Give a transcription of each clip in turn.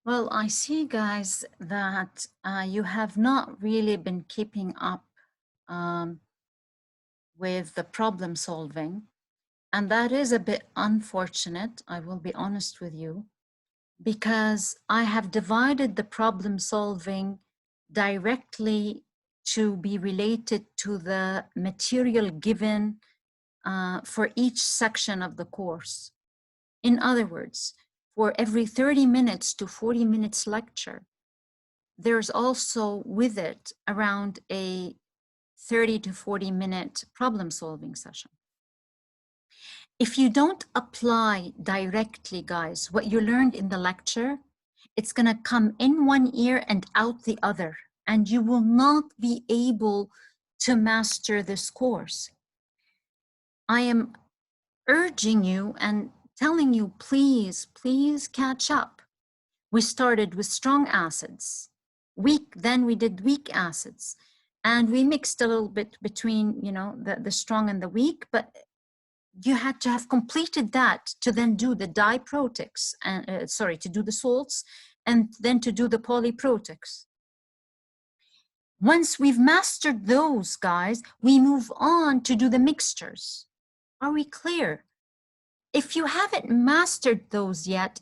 Well, I see, guys, that you have not really been keeping up um, with the problem solving. And that is a bit unfortunate, I will be honest with you, because I have divided the problem solving directly to be related to the material given for each section of the course. In other words, for every 30 minutes to 40 minutes lecture, there's also with it around a 30 to 40 minute problem solving session. If you don't apply directly, guys, what you learned in the lecture, it's going to come in one ear and out the other, and you will not be able to master this course. I am urging you and telling you, please, please catch up. We started with strong acids, then we did weak acids, and we mixed a little bit between, the strong and the weak, but you had to have completed that to then do the diprotics, and to do the salts, and then to do the polyprotics. Once we've mastered those, guys, we move on to do the mixtures. Are we clear? If you haven't mastered those yet,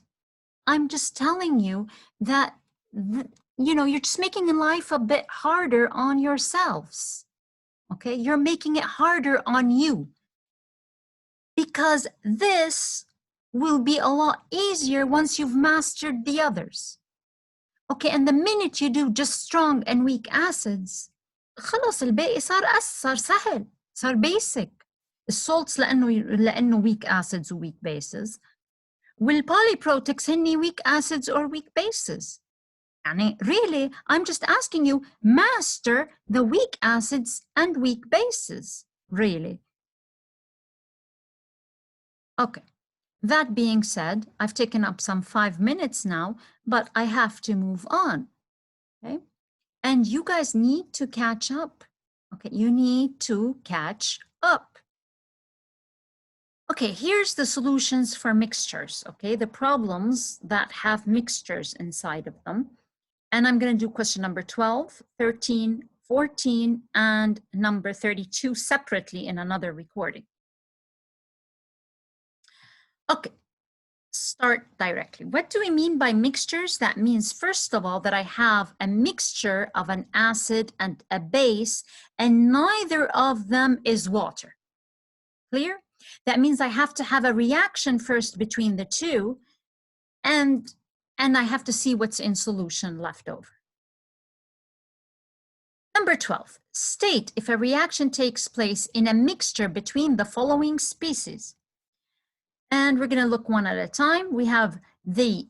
I'm just telling you that, you're just making life a bit harder on yourselves. Okay, you're making it harder on you, because this will be a lot easier once you've mastered the others. Okay, and the minute you do just strong and weak acids, خلاص الباقي صار سهل، صار basic. الsalts لأنه weak acids و weak bases، والpolyprotics هني weak acids or weak bases. يعني really, I'm just asking you, master the weak acids and weak bases, really. Okay, that being said, I've taken up some 5 minutes now, but I have to move on, okay? And you guys need to catch up, okay? You need to catch up. Okay, here's the solutions for mixtures, okay? The problems that have mixtures inside of them. And I'm going to do question number 12, 13, 14, and number 32 separately in another recording. Okay, start directly. What do we mean by mixtures? That means, first of all, that I have a mixture of an acid and a base, and neither of them is water. Clear? That means I have to have a reaction first between the two, and I have to see what's in solution left over. Number 12, state if a reaction takes place in a mixture between the following species. And we're going to look one at a time. We have the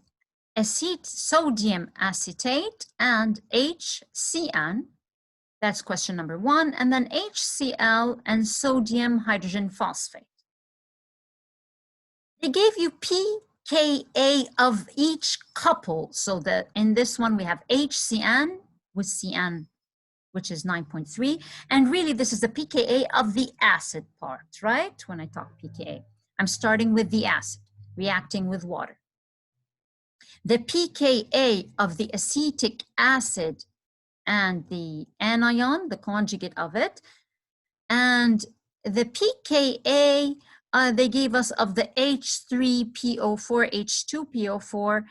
sodium acetate and HCN. That's question number 1. And then HCl and sodium hydrogen phosphate. They gave you pKa of each couple. So that in this one, we have HCN with CN, which is 9.3. And really, this is the pKa of the acid part, right? When I talk pKa, I'm starting with the acid, reacting with water. The pKa of the acetic acid and the anion, the conjugate of it, and the pKa they gave us of the H3PO4, H2PO4.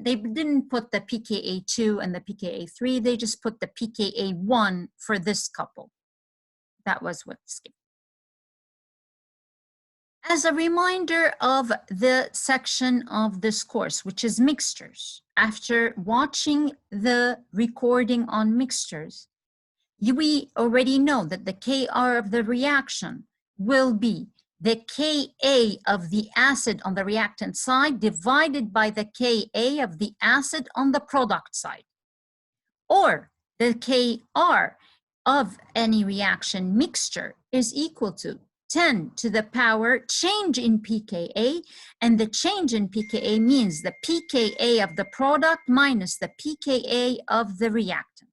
They didn't put the pKa2 and the pKa3. They just put the pKa1 for this couple. That was what's given. As a reminder of the section of this course, which is mixtures, after watching the recording on mixtures, we already know that the Kr of the reaction will be the Ka of the acid on the reactant side divided by the Ka of the acid on the product side, or the Kr of any reaction mixture is equal to 10 to the power change in pKa, and the change in pKa means the pKa of the product minus the pKa of the reactant.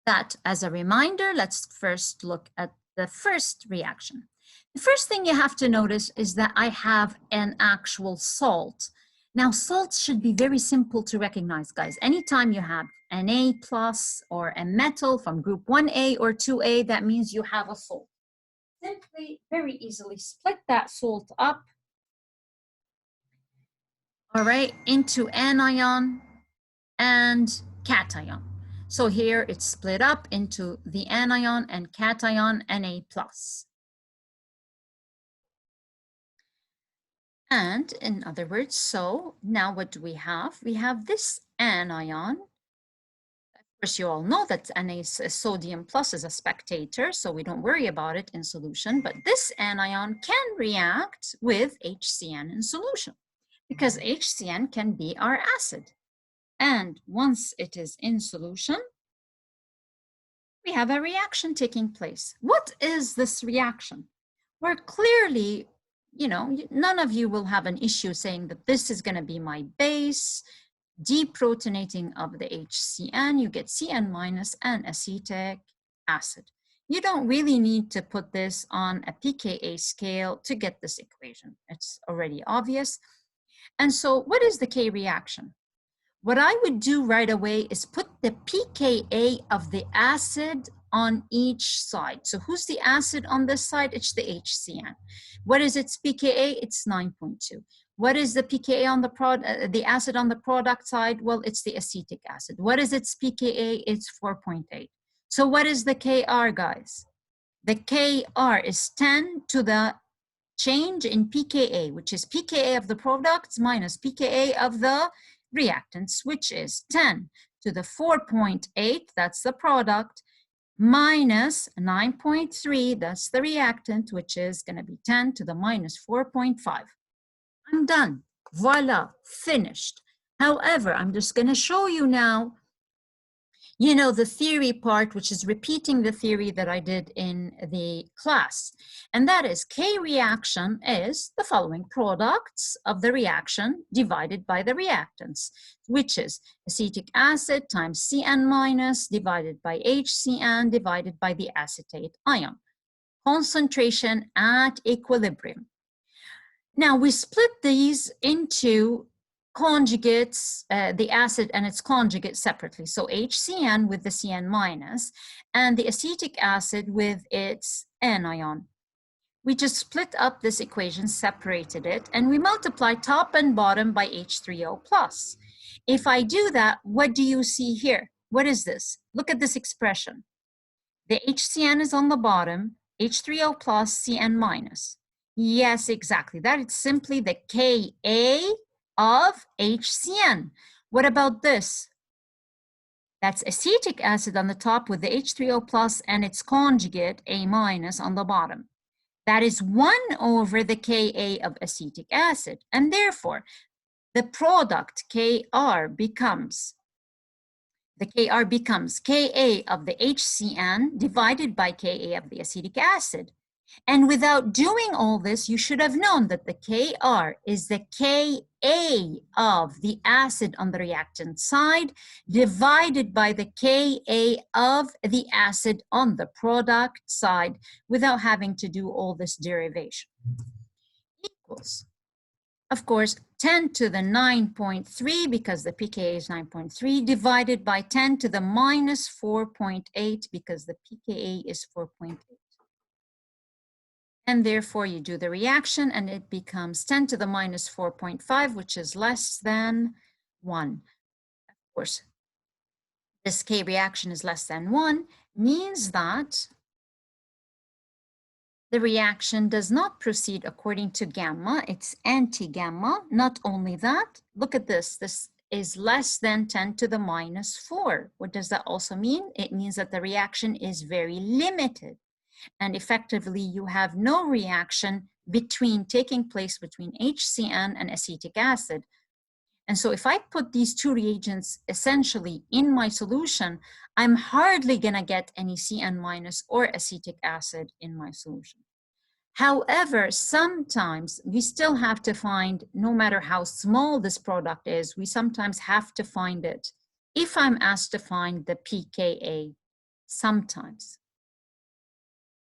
That as a reminder, let's first look at the first reaction. The first thing you have to notice is that I have an actual salt. Now, salts should be very simple to recognize, guys. Anytime you have an A plus or a metal from group 1A or 2A, that means you have a salt. Simply, very easily split that salt up, all right, into anion and cation. So here it's split up into the anion and cation Na plus. And in other words, so now what do we have? We have this anion. Of course, you all know that Na sodium plus is a spectator, so we don't worry about it in solution, but this anion can react with HCN in solution because HCN can be our acid. And once it is in solution, we have a reaction taking place. What is this reaction? Well, clearly, you know, none of you will have an issue saying that this is going to be my base, deprotonating of the HCN, you get CN minus and acetic acid. You don't really need to put this on a pKa scale to get this equation. It's already obvious. And so what is the K reaction? What I would do right away is put the pKa of the acid on each side. So who's the acid on this side? It's the HCN. What is its pKa? It's 9.2. What is the pKa on the acid on the product side? Well, it's the acetic acid. What is its pKa? It's 4.8. So what is the Kr, guys? The Kr is 10 to the change in pKa, which is pKa of the products minus pKa of the reactants, which is 10 to the 4.8, that's the product, minus 9.3, that's the reactant, which is going to be 10 to the minus 4.5. I'm done. Voila, finished. However, I'm just going to show you now, you know, the theory part, which is repeating the theory that I did in the class. And that is K reaction is the following: products of the reaction divided by the reactants, which is acetic acid times CN minus divided by HCN divided by the acetate ion. Concentration at equilibrium. Now we split these into conjugates, the acid and its conjugate separately. So HCN with the CN minus and the acetic acid with its anion. We just split up this equation, separated it, and we multiply top and bottom by H3O plus. If I do that, what do you see here? What is this? Look at this expression. The HCN is on the bottom, H3O plus, CN minus. Yes, exactly. That is simply the Ka of HCN. What about this? That's acetic acid on the top with the H3O plus and its conjugate, A minus, on the bottom. That is 1 over the Ka of acetic acid. And therefore, the product Kr becomes Ka of the HCN divided by Ka of the acetic acid. And without doing all this, you should have known that the Kr is the Ka of the acid on the reactant side divided by the Ka of the acid on the product side without having to do all this derivation. Equals, of course, 10 to the 9.3 because the pKa is 9.3 divided by 10 to the minus 4.8 because the pKa is 4.8. And therefore you do the reaction and it becomes 10 to the minus 4.5, which is less than 1. Of course, this K reaction is less than 1, means that the reaction does not proceed according to gamma, it's anti-gamma. Not only that, look at this, this is less than 10 to the minus 4. What does that also mean? It means that the reaction is very limited. And effectively, you have no reaction taking place between HCN and acetic acid. And so if I put these two reagents essentially in my solution, I'm hardly going to get any CN minus or acetic acid in my solution. However, sometimes we still have to find, no matter how small this product is, we sometimes have to find it if I'm asked to find the pKa, sometimes.